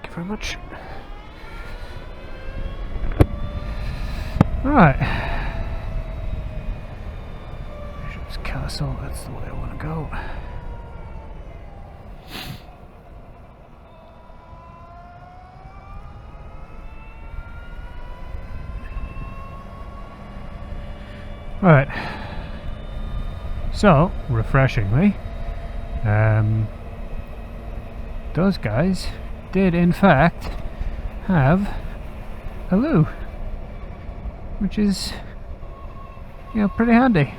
Thank you very much. Right. Bishop's Castle, that's the way I want to go. Right. So, refreshingly, those guys did in fact have a loo, which is, you know, pretty handy.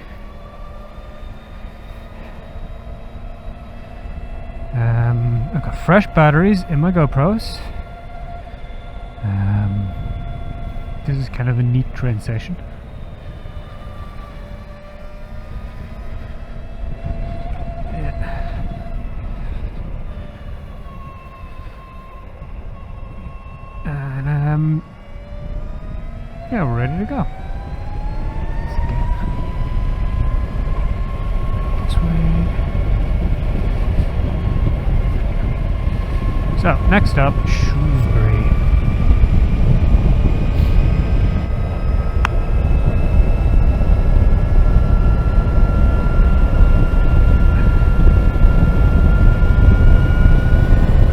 I've got fresh batteries in my GoPros. This is kind of a neat train session. And yeah, we're ready to go. This way. So, next up, Shrewsbury.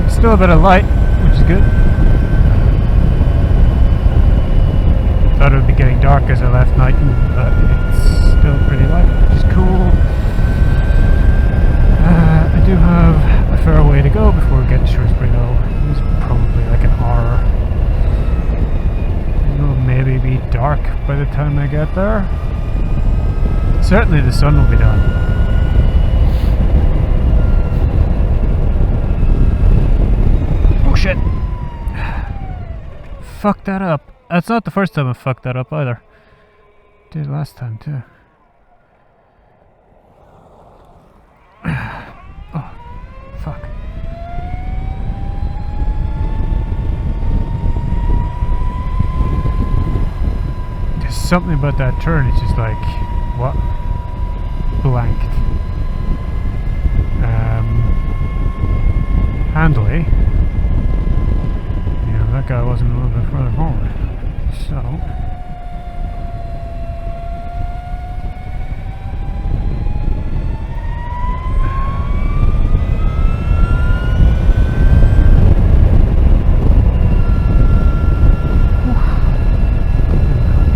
Still a bit of light, which is good. Thought it would be getting dark as I left Knighton, but it's still pretty light, which is cool. I do have a fair way to go before we get to Shrewsbury though. It's probably like an hour. It'll maybe be dark by the time I get there. Certainly the sun will be down. Oh shit! Fucked that up. That's not the first time I fucked that up either. Did last time too. Oh, fuck. There's something about that turn, it's just like, what? Blanked. Handily. You know, that guy wasn't a little bit further forward. So,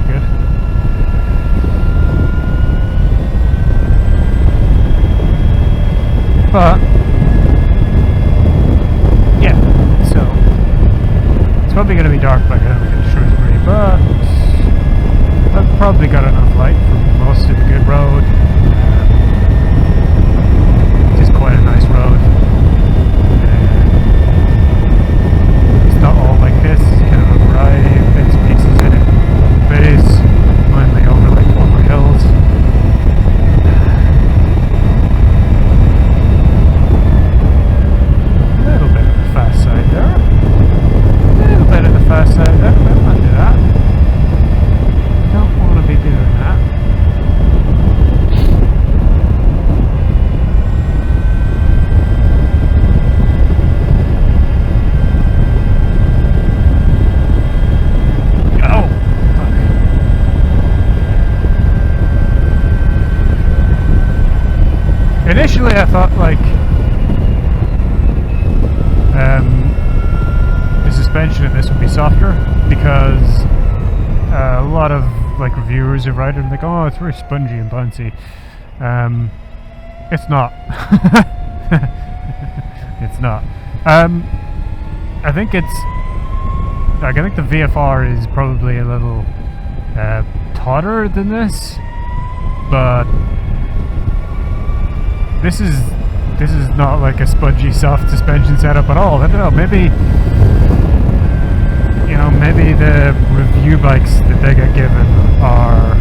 good. But yeah, so it's probably going to be dark by the time we get to Shrewsbury, but I've probably got enough light for most of the good road. It is quite a nice road. It's not all like this, it's kind of a variety of bits and pieces in it. But it is mainly over hills. A little bit of the fast side there. Bit of the fast side there, but I don't want to do that. Don't want to be doing that. Oh! Fuck. Initially I thought like the suspension in this would be softer because a lot of like reviewers have written like, oh, it's very spongy and bouncy. It's not. It's not. I think it's like, I think the VFR is probably a little tauter than this, but this is not like a spongy soft suspension setup at all. I don't know, maybe, you know, maybe the review bikes that they get given are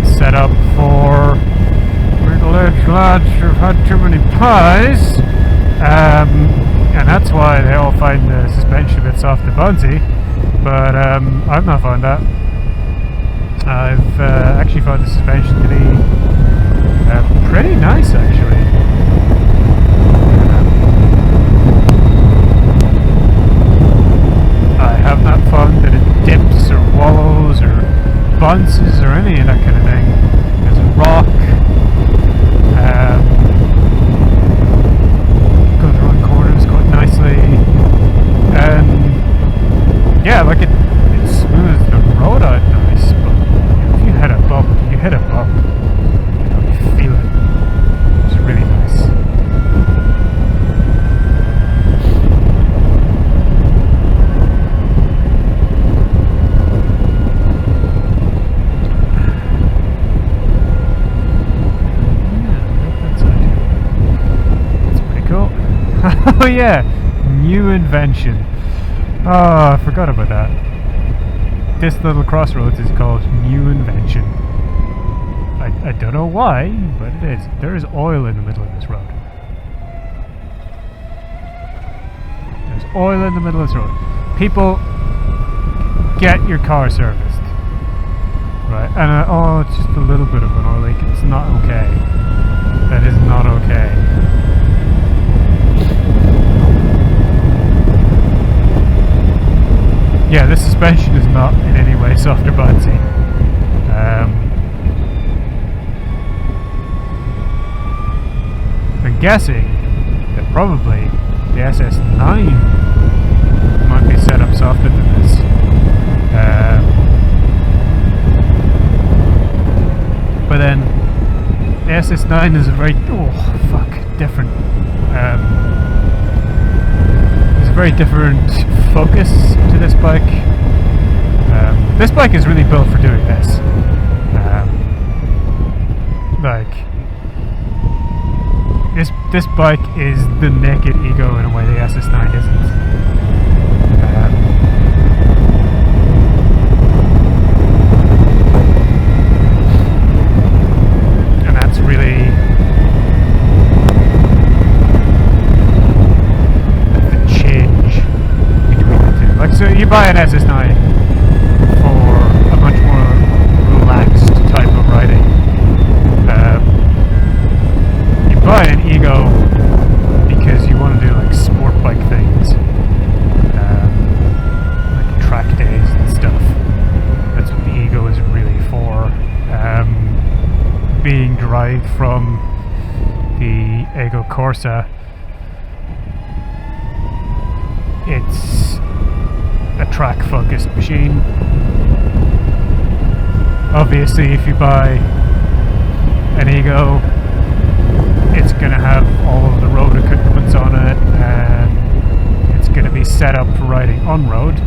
set up for middle-aged lads who've had too many pies, and that's why they all find the suspension a bit soft and bouncy. But I've not found that. I've actually found the suspension to be pretty nice, actually. Oh yeah, new invention. Oh, I forgot about that. This little crossroads is called New Invention. I don't know why, but it is. There is oil in the middle of this road. There's oil in the middle of this road. People, get your car serviced. Right, and oh, it's just a little bit of an oil leak. It's not okay. That is not okay. Yeah, this suspension is not in any way soft or bouncy. I'm guessing that probably the SS9 might be set up softer than this. But then the SS9 is a very different. There's a very different focus to this bike. This bike is really built for doing this. This bike is the naked ego in a way the SS9 isn't. And that's really the change between the two. Like, so you buy an SS9 for a much more relaxed type of riding. You buy an ego because you want to do like sport bike things, like track days and stuff. That's what the ego is really for. Being derived from the Ego Corsa, it's a track focused machine. Obviously, if you buy an ego, it's going to have all of the road equipment on it, and it's going to be set up for riding on road.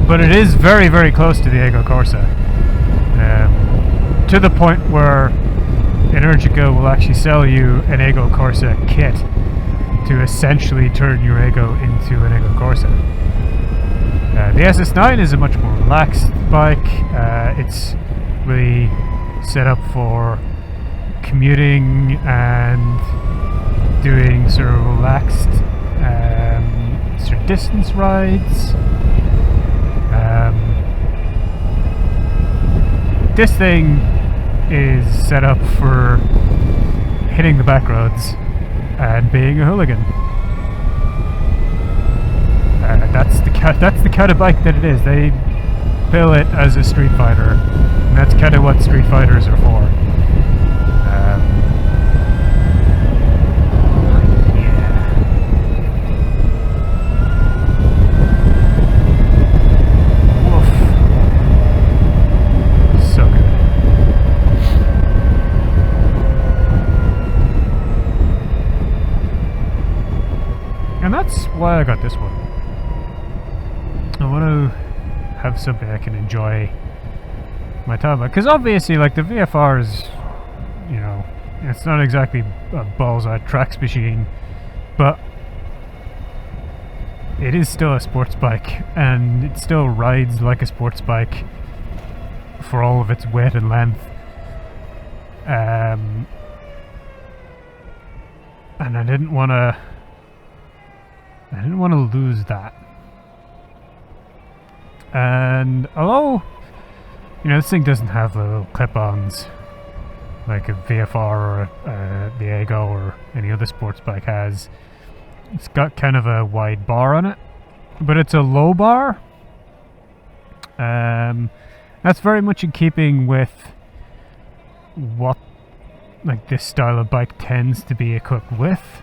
But it is very, very close to the Ego Corsa, to the point where Energica will actually sell you an Ego Corsa kit to essentially turn your Ego into an Ego Corsa. The SS9 is a much more relaxed bike. It's really set up for commuting and doing sort of relaxed sort of distance rides. This thing is set up for hitting the back roads and being a hooligan. That's the kind of bike that it is. They bill it as a street fighter, and that's kind of what street fighters are for. And that's why I got this one. I want to have something I can enjoy my time about. Because obviously, like, the VFR is, you know, it's not exactly a balls-out tracks machine, but it is still a sports bike, and it still rides like a sports bike for all of its width and length. And I didn't want to lose that. And although, you know, this thing doesn't have the little clip-ons like a VFR or the Ego or any other sports bike has, it's got kind of a wide bar on it, but it's a low bar. That's very much in keeping with what, like, this style of bike tends to be equipped with.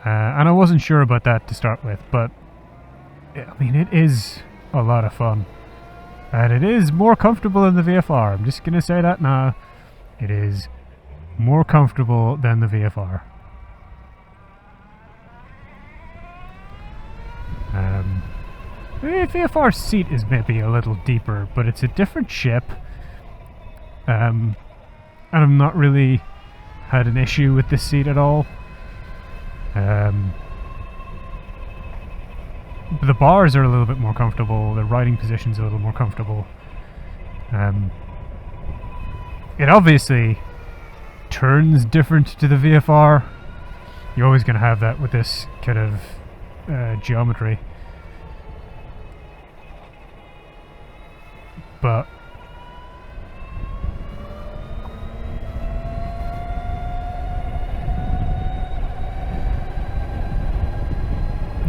And I wasn't sure about that to start with, but I mean, it is a lot of fun. And it is more comfortable than the VFR. I'm just going to say that now. It is more comfortable than the VFR. The VFR seat is maybe a little deeper, but it's a different ship. And I'm not really had an issue with this seat at all. The bars are a little bit more comfortable, the riding position's a little more comfortable. It obviously turns different to the VFR. You're always going to have that with this kind of geometry. But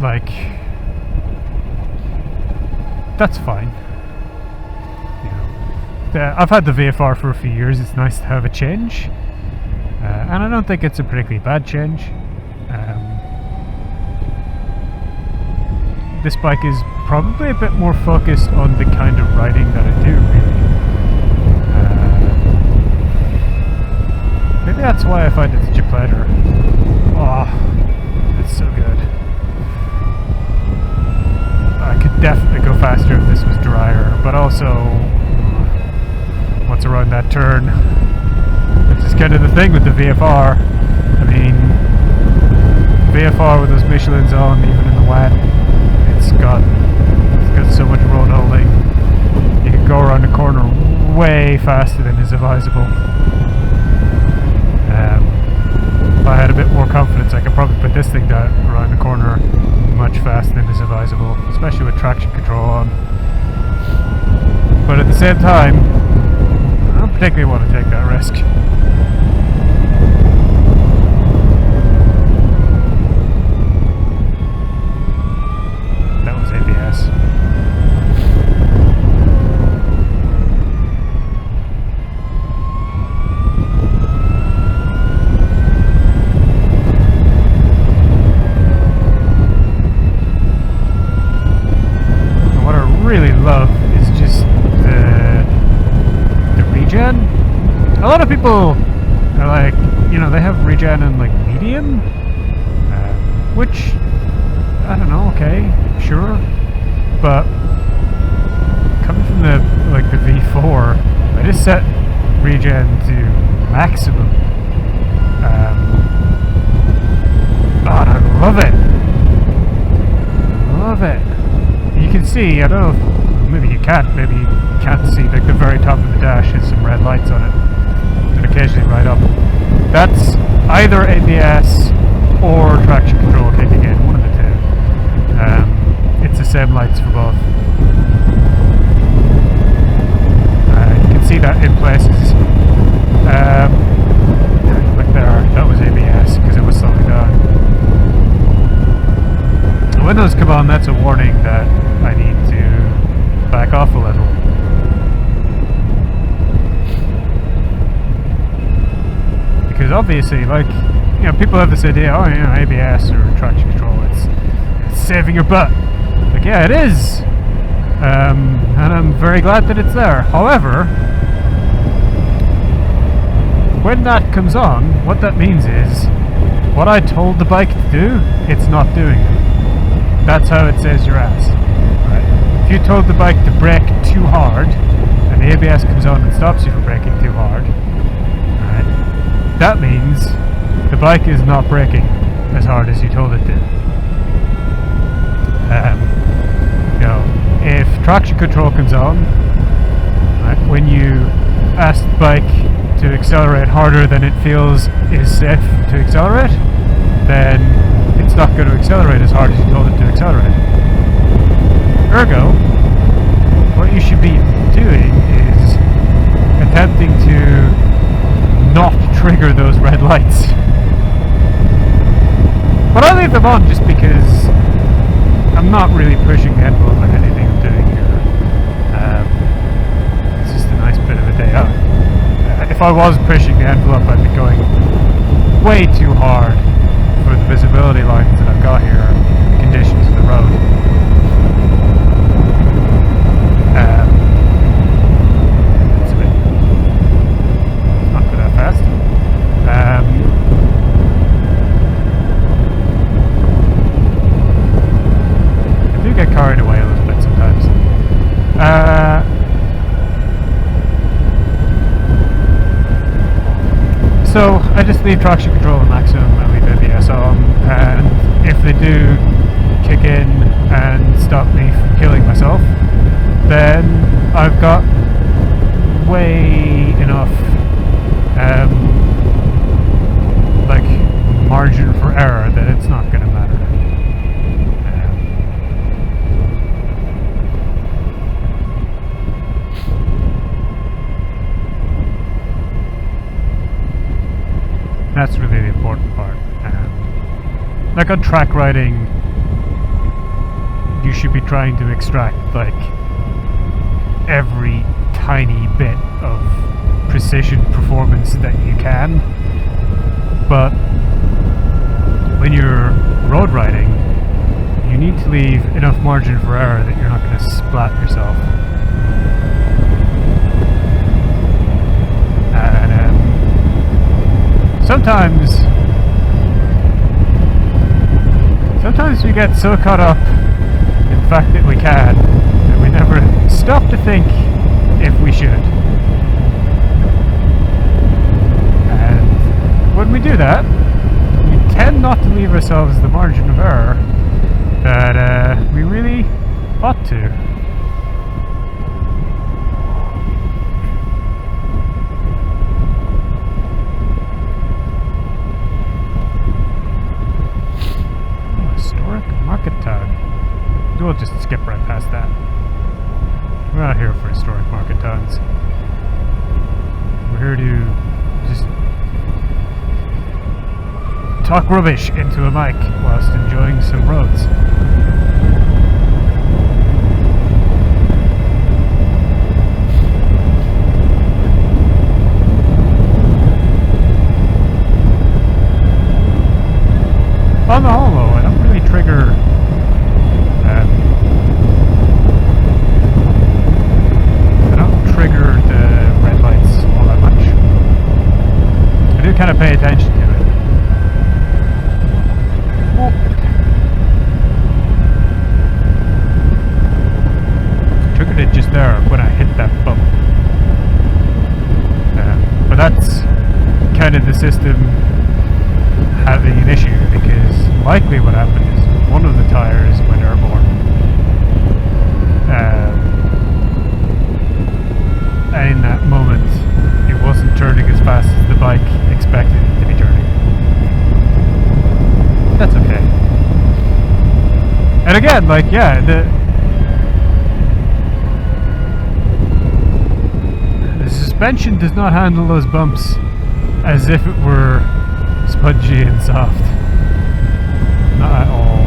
like, that's fine. You know, I've had the VFR for a few years. It's nice to have a change, and I don't think it's a particularly bad change. This bike is probably a bit more focused on the kind of riding that I do, really. Maybe that's why I find it such a pleasure. Oh, it's so good. I could definitely go faster if this was drier, but also, what's around that turn? Which is kind of the thing with the VFR. I mean, VFR with those Michelins on, even in the wet, it's got so much road holding. You can go around the corner way faster than is advisable. If I had a bit more confidence, I could probably put this thing down around the corner much faster than is advisable, especially with traction control on. But at the same time, I don't particularly want to take that risk. That was ABS. Really love is just the regen. A lot of people are like, you know, they have regen in like medium, which I don't know. Okay, sure, but coming from the V4, I just set regen to maximum. Oh, and I love it. Love it. You can see, I don't know if, maybe you can't see, like the very top of the dash has some red lights on it that occasionally light up. That's either ABS or traction control kicking in, one of the two. It's the same lights for both. You can see that in places. Like there, that was ABS because it was slowing down. When those come on, that's a warning that I need to back off a little. Because obviously, like, you know, people have this idea, oh, you know, ABS or traction control, it's saving your butt. Like, yeah, it is. And I'm very glad that it's there. However, when that comes on, what that means is, what I told the bike to do, it's not doing it. That's how it saves your ass. Right? If you told the bike to brake too hard, and the ABS comes on and stops you from braking too hard, right, that means the bike is not braking as hard as you told it to. You know, if traction control comes on, right, when you ask the bike to accelerate harder than it feels is safe to accelerate, then it's not going to accelerate as hard as you told it to accelerate. Ergo, what you should be doing is attempting to not trigger those red lights. But I leave them on just because I'm not really pushing the envelope on anything I'm doing here. It's just a nice bit of a day out. If I was pushing the envelope, I'd be going way too hard for the visibility lines that I've got here and the conditions of the road. It's a bit not go that fast. I do get carried away a little bit sometimes. So I just leave traction control on maximum and leave ABS on, and if they do kick in and stop me from killing myself, then I've got way enough like margin for error that it's not going to matter. That's really the important part. Like on track riding, you should be trying to extract like every tiny bit of precision performance that you can, but when you're road riding, you need to leave enough margin for error that you're not going to splat yourself. And sometimes we get so caught up in the fact that we can that we never stop to think if we should. And when we do that, we tend not to leave ourselves the margin of error that we really ought to. We'll just skip right past that. We're not here for historic market towns. We're here to just talk rubbish into a mic whilst enjoying some roads. On the whole though, I don't really trigger the red lights all that much. I do kind of pay attention to it. Oh. Triggered it just there when I hit that bump. But that's kind of the system having an issue, because likely what happened is one of the tires went airborne. And in that moment, it wasn't turning as fast as the bike expected it to be turning. That's okay. And again, like, yeah, the suspension does not handle those bumps as if it were spongy and soft. Not at all.